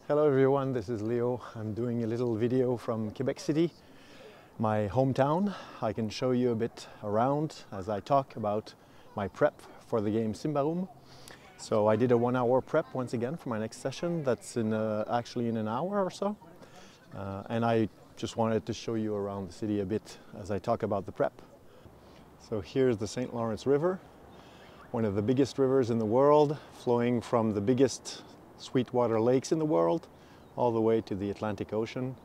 Hello everyone, this is Leo. I'm doing a little video from Quebec City, my hometown. I can show you a bit around as I talk about my prep for the game Symbaroum. So I did a 1-hour prep once again for my next session. That's actually in an hour or so. And I just wanted to show you around the city a bit as I talk about the prep. So here's the St. Lawrence River, one of the biggest rivers in the world, flowing from the biggest sweetwater lakes in the world all the way to the Atlantic Ocean.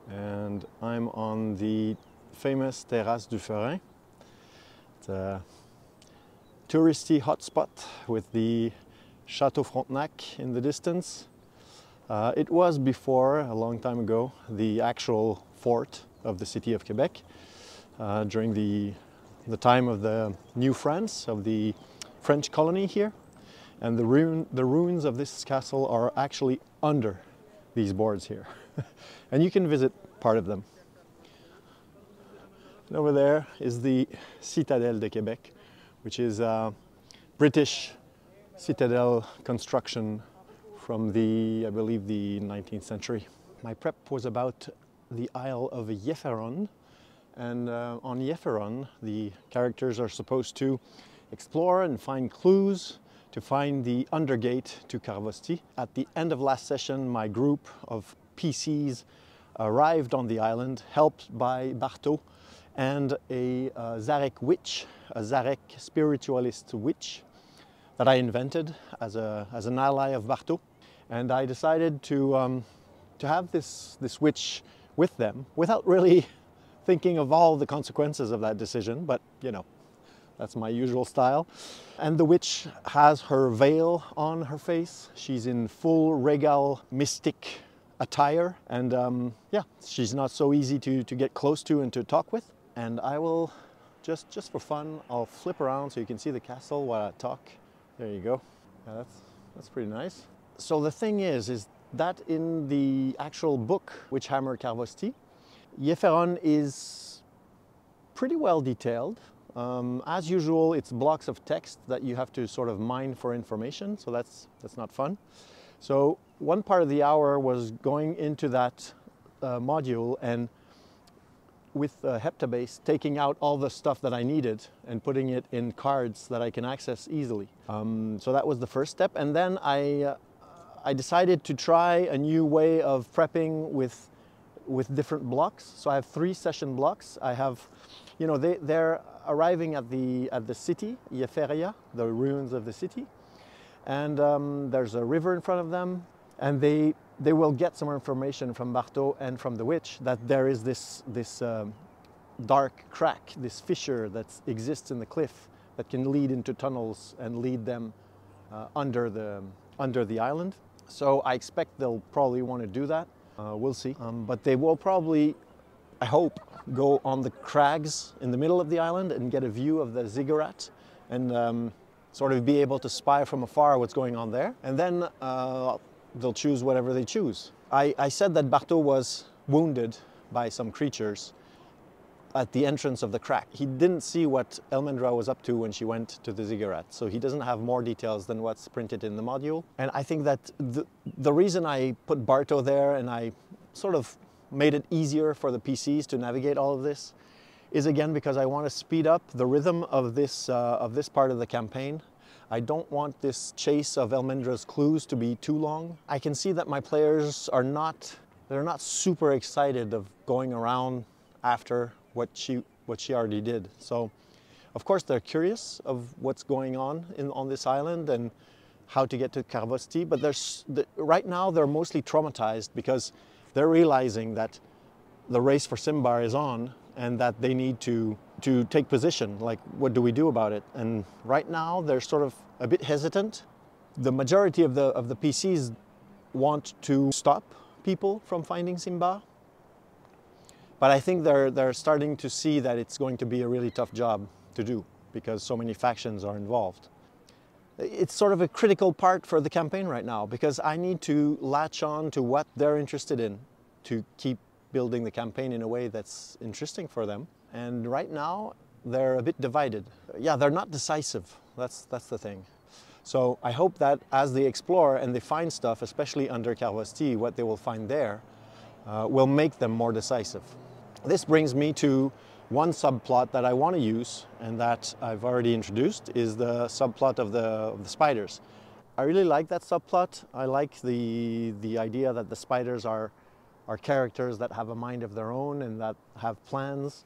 And I'm on the famous Terrasse du Foray. It's a touristy hotspot with the Chateau Frontenac in the distance. It was before, a long time ago, the actual fort of the city of Quebec during the time of the New France, of the French colony here. And the ruins of this castle are actually under these boards here. And you can visit part of them. And over there is the Citadelle de Québec, which is a British citadel construction from I believe the 19th century. My prep was about the Isle of Yéferon. And on Yéferon, the characters are supposed to explore and find clues to find the undergate to Carvostie. At the end of last session, my group of PCs arrived on the island, helped by Bartho and a Zarek witch, a Zarek spiritualist witch that I invented as an ally of Bartho. And I decided to have this witch with them without really thinking of all the consequences of that decision, but you know, that's my usual style. And the witch has her veil on her face. She's in full regal mystic attire. And yeah, she's not so easy to get close to and to talk with. And I will, just for fun, I'll flip around so you can see the castle while I talk. There you go. Yeah, that's pretty nice. So the thing is that in the actual book, Witchhammer Carvostie, Yéferon is pretty well detailed. As usual, it's blocks of text that you have to sort of mine for information, so that's not fun. So one part of the hour was going into that module and with Heptabase taking out all the stuff that I needed and putting it in cards that I can access easily. So that was the first step, and then I decided to try a new way of prepping with different blocks. So I have 3 session blocks. I have, you know, they're arriving at the city, Yéferia, the ruins of the city. And there's a river in front of them. And they will get some information from Bartho and from the witch that there is this dark crack, this fissure that exists in the cliff that can lead into tunnels and lead them under the island. So I expect they'll probably want to do that. We'll see. But they will probably, I hope, go on the crags in the middle of the island and get a view of the Ziggurat and sort of be able to spy from afar what's going on there. And then they'll choose whatever they choose. I said that Bartho was wounded by some creatures at the entrance of the crack. He didn't see what Elmendra was up to when she went to the Ziggurat, so he doesn't have more details than what's printed in the module. And I think that the reason I put Bartho there and I sort of made it easier for the PCs to navigate all of this is again because I want to speed up the rhythm of this part of the campaign. I don't want this chase of Elmendra's clues to be too long. I can see that my players are they're not super excited of going around after what she already did. So of course they're curious of what's going on this island and how to get to Carvostie, but right now they're mostly traumatized because they're realizing that the race for Symbar is on and that they need to take position. Like, what do we do about it? And right now they're sort of a bit hesitant. The majority of the PCs want to stop people from finding Symbar. But I think they're starting to see that it's going to be a really tough job to do because so many factions are involved. It's sort of a critical part for the campaign right now because I need to latch on to what they're interested in to keep building the campaign in a way that's interesting for them. And right now they're a bit divided. Yeah, they're not decisive. That's the thing. So I hope that as they explore and they find stuff, especially under Carvostie, what they will find there will make them more decisive. This brings me to one subplot that I want to use and that I've already introduced is the subplot of the spiders. I really like that subplot. I like the idea that the spiders are characters that have a mind of their own and that have plans.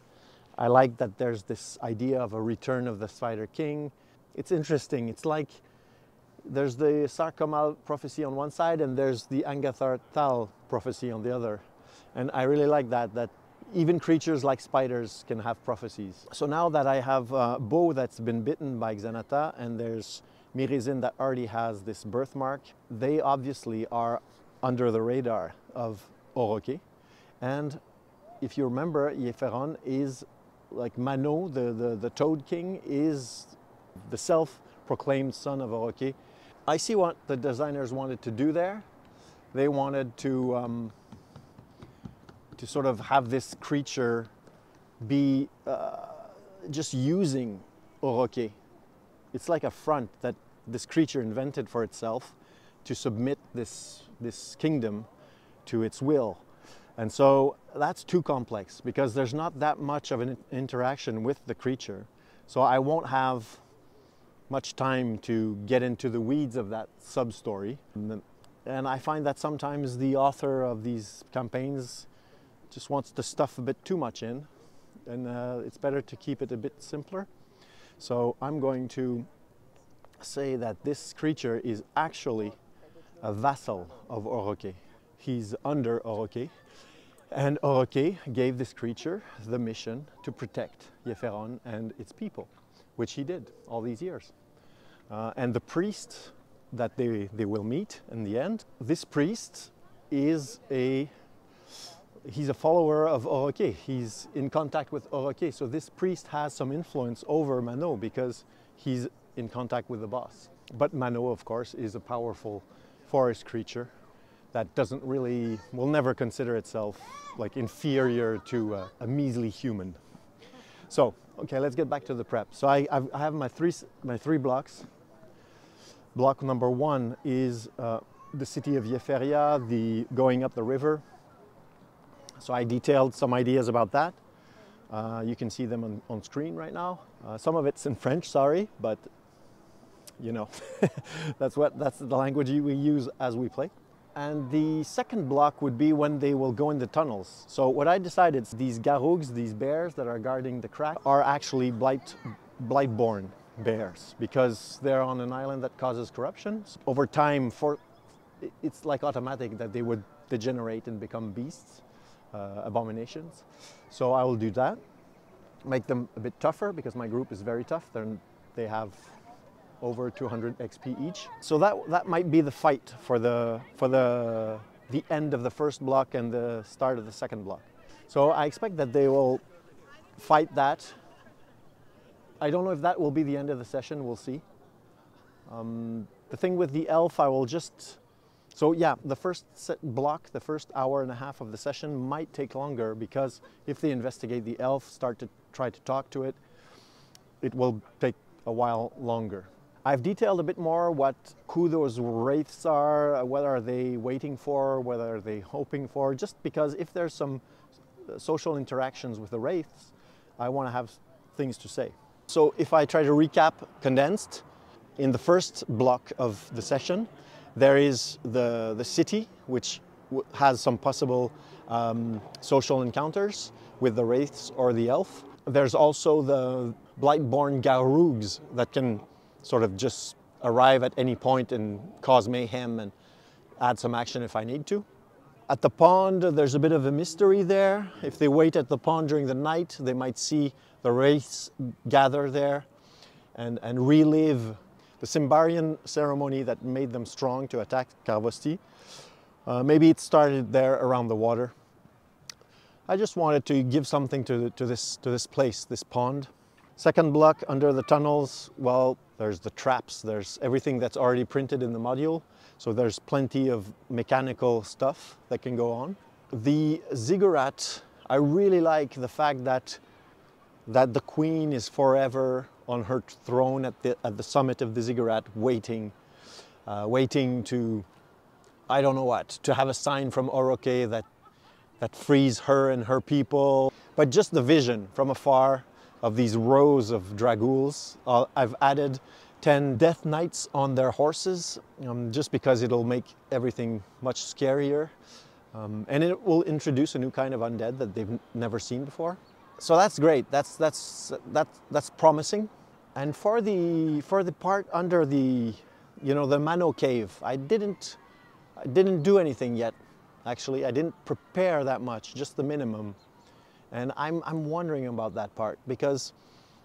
I like that there's this idea of a return of the Spider King. It's interesting. It's like there's the Sarkomal prophecy on one side and there's the Angathartal prophecy on the other. And I really like that even creatures like spiders can have prophecies. So now that I have Bô that's been bitten by Xanata and there's Miresin that already has this birthmark, they obviously are under the radar of Oroquet. And if you remember, Yéferon is like Manaud, the Toad King, is the self-proclaimed son of Oroquet. I see what the designers wanted to do there. They wanted to sort of have this creature be just using Oroquet. It's like a front that this creature invented for itself to submit this kingdom to its will. And so that's too complex because there's not that much of an interaction with the creature. So I won't have much time to get into the weeds of that sub-story. And I find that sometimes the author of these campaigns just wants to stuff a bit too much in, and it's better to keep it a bit simpler. So I'm going to say that this creature is actually a vassal of Oroquet. He's under Oroquet, and Oroquet gave this creature the mission to protect Yéferon and its people, which he did all these years. And the priest that they will meet in the end, this priest is he's a follower of Oroquet. He's in contact with Oroquet. So this priest has some influence over Manaud because he's in contact with the boss. But Manaud, of course, is a powerful forest creature that will never consider itself like inferior to a measly human. So, okay, let's get back to the prep. So I have my three blocks. Block number one is the city of Yéferia, going up the river. So I detailed some ideas about that. You can see them on screen right now. Some of it's in French, sorry, but you know, that's the language we use as we play. And the second block would be when they will go in the tunnels. So what I decided, these garougs, these bears that are guarding the crack, are actually blight-born bears because they're on an island that causes corruption. Over time, it's like automatic that they would degenerate and become beasts, abominations. So I will do that, make them a bit tougher because my group is very tough. They have over 200 XP each. So that might be the fight for the end of the first block and the start of the second block. So I expect that they will fight that. I don't know if that will be the end of the session, we'll see. The thing with the elf, so yeah, the first block, the first hour and a half of the session might take longer because if they investigate the elf, start to try to talk to it, it will take a while longer. I've detailed a bit more who those wraiths are, what are they waiting for, what are they hoping for, just because if there's some social interactions with the wraiths, I want to have things to say. So if I try to recap condensed, in the first block of the session, there is the city, which has some possible social encounters with the wraiths or the elf. There's also the blight-born garougs that can sort of just arrive at any point and cause mayhem and add some action if I need to. At the pond, there's a bit of a mystery there. If they wait at the pond during the night, they might see the wraiths gather there and relive the Symbaroum ceremony that made them strong to attack Carvostie. Maybe it started there around the water. I just wanted to give something to this place, this pond. Second block, under the tunnels, well, there's the traps, there's everything that's already printed in the module, so there's plenty of mechanical stuff that can go on. The Ziggurat, I really like the fact that the queen is forever on her throne at the summit of the Ziggurat, waiting to, I don't know what, to have a sign from Oroke that frees her and her people. But just the vision from afar of these rows of dragouls. I've added 10 death knights on their horses, just because it'll make everything much scarier. And it will introduce a new kind of undead that they've never seen before. So that's great. That's promising. And for the part under the, the Manaud cave, I didn't do anything yet. Actually, I didn't prepare that much, just the minimum. And I'm wondering about that part, because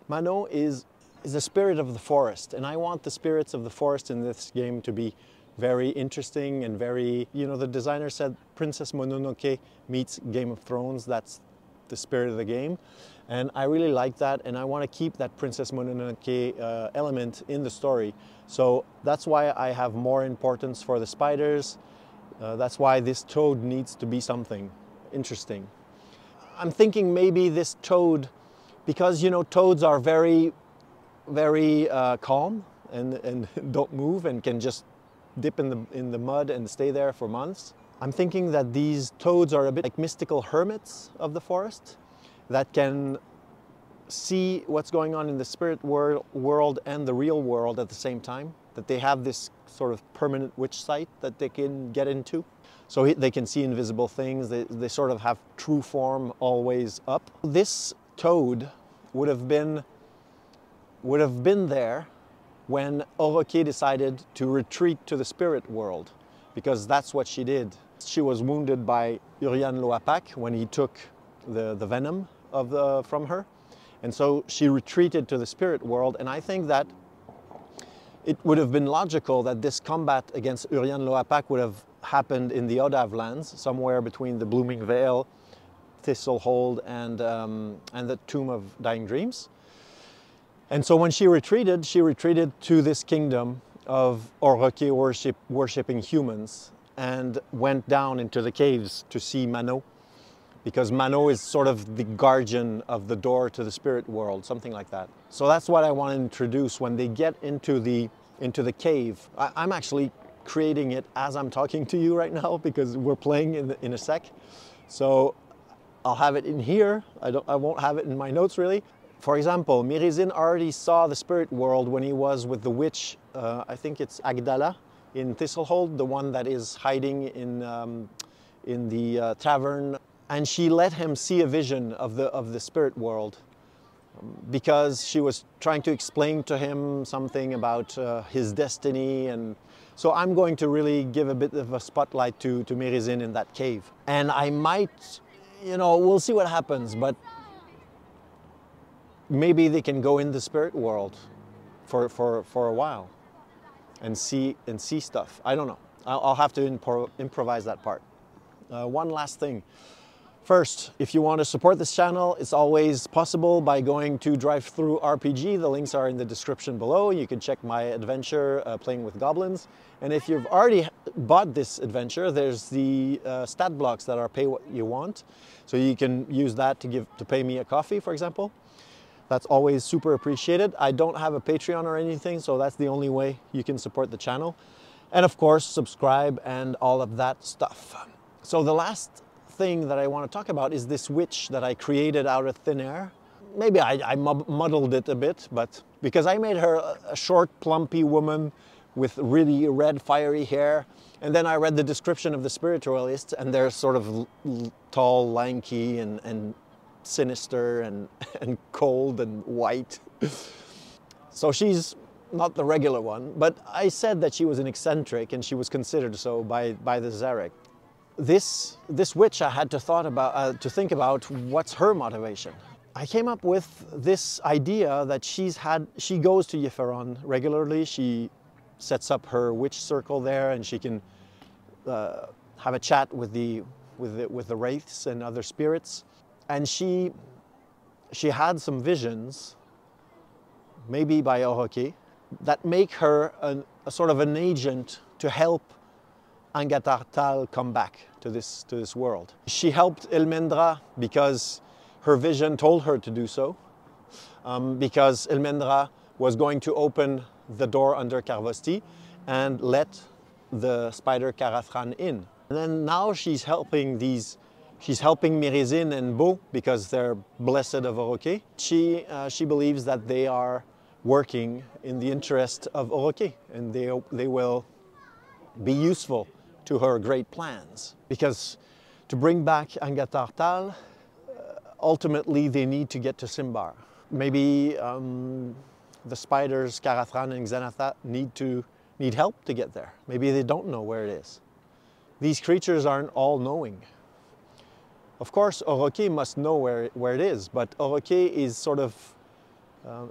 Manaud is the spirit of the forest, and I want the spirits of the forest in this game to be very interesting and very, the designer said Princess Mononoke meets Game of Thrones. That's the spirit of the game. And I really like that, and I want to keep that Princess Mononoke element in the story. So that's why I have more importance for the spiders. That's why this toad needs to be something interesting. I'm thinking maybe this toad, because toads are very, very calm and don't move and can just dip in the mud and stay there for months. I'm thinking that these toads are a bit like mystical hermits of the forest that can see what's going on in the spirit world and the real world at the same time, that they have this sort of permanent witch sight that they can get into. So they can see invisible things, they sort of have true form always up. This toad would have been there when Oroke decided to retreat to the spirit world, because that's what she did. She was wounded by Urian Loapak when he took the venom from her. And so she retreated to the spirit world, and I think that it would have been logical that this combat against Urian Loapak would have happened in the Odav lands, somewhere between the Blooming Vale, Thistlehold, and the Tomb of Dying Dreams. And so when she retreated to this kingdom of Oroke worshipping humans, and went down into the caves to see Manaud, because Manaud is sort of the guardian of the door to the spirit world, something like that. So that's what I want to introduce when they get into the cave. I'm actually creating it as I'm talking to you right now, because we're playing in a sec. So I'll have it in here. I won't have it in my notes really. For example, Miresin already saw the spirit world when he was with the witch, I think it's Agdala in Thistlehold, the one that is hiding in the tavern. And she let him see a vision of the spirit world, because she was trying to explain to him something about his destiny. And so I'm going to really give a bit of a spotlight to Miresin in that cave. And I might, we'll see what happens, but maybe they can go in the spirit world for a while and see stuff. I don't know. I'll have to improvise that part. One last thing. First, if you want to support this channel, it's always possible by going to Drive-Thru RPG. The links are in the description below. You can check my adventure playing with goblins. And if you've already bought this adventure, there's the stat blocks that are pay what you want. So you can use that to pay me a coffee, for example. That's always super appreciated. I don't have a Patreon or anything, so that's the only way you can support the channel. And of course, subscribe and all of that stuff. So the last thing that I want to talk about is this witch that I created out of thin air. Maybe I muddled it a bit, but because I made her a short, plumpy woman with really red, fiery hair. And then I read the description of the spiritualists, and they're sort of tall, lanky, and sinister, and cold, and white. So she's not the regular one, but I said that she was an eccentric, and she was considered so by the Zarek. This witch, I had to think about what's her motivation. I came up with this idea that she goes to Yferon regularly. She sets up her witch circle there, and she can have a chat with the wraiths and other spirits. And she had some visions, maybe by Oroke, that make her a sort of an agent to help Angatartal come back to this world. She helped Elmendra because her vision told her to do so. because Elmendra was going to open the door under Carvosti and let the spider Caratran in. And then now she's helping Miresin and Bô because they're blessed of Oroke. She believes that they are working in the interest of Oroke, and they will be useful to her great plans. Because to bring back Angatartal, ultimately they need to get to Symbar. Maybe the spiders Caratran and Xanatha need help to get there. Maybe they don't know where it is. These creatures aren't all knowing. Of course, Oroke must know where it is, but Oroke is sort of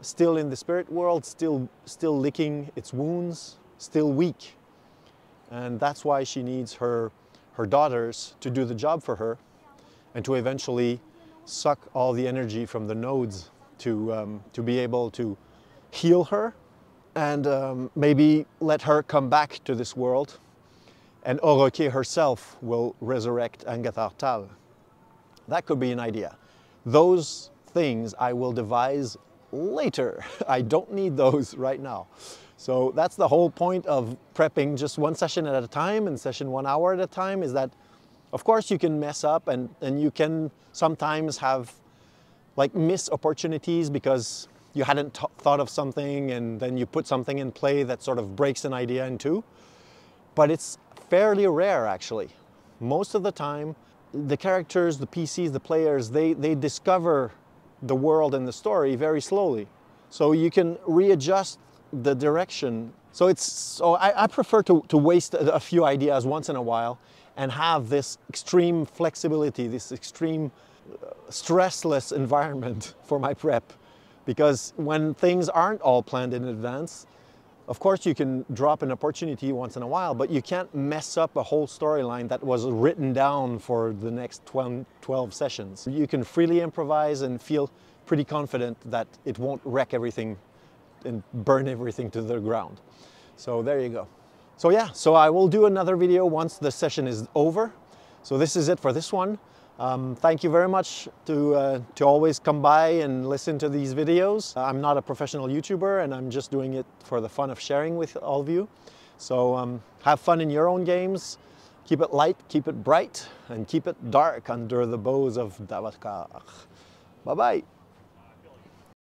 still in the spirit world, still licking its wounds, still weak. And that's why she needs her daughters to do the job for her and to eventually suck all the energy from the nodes to be able to heal her and maybe let her come back to this world, and Oroke herself will resurrect Angatartal. That could be an idea. Those things I will devise later. I don't need those right now. So that's the whole point of prepping just one session at a time and session 1 hour at a time, is that of course you can mess up and you can sometimes have like miss opportunities because you hadn't thought of something and then you put something in play that sort of breaks an idea in two. But it's fairly rare actually. Most of the time, the characters, the PCs, the players, they discover the world and the story very slowly. So you can readjust the direction. So I prefer to waste a few ideas once in a while and have this extreme flexibility, this extreme stressless environment for my prep. Because when things aren't all planned in advance, of course you can drop an opportunity once in a while, but you can't mess up a whole storyline that was written down for the next 12 sessions. You can freely improvise and feel pretty confident that it won't wreck everything and burn everything to the ground. So there you go. So yeah, so I will do another video once the session is over. So this is it for this one. Thank you very much to always come by and listen to these videos. I'm not a professional YouTuber and I'm just doing it for the fun of sharing with all of you. So have fun in your own games. Keep it light, keep it bright, and keep it dark under the bows of Davatkar. Bye-bye.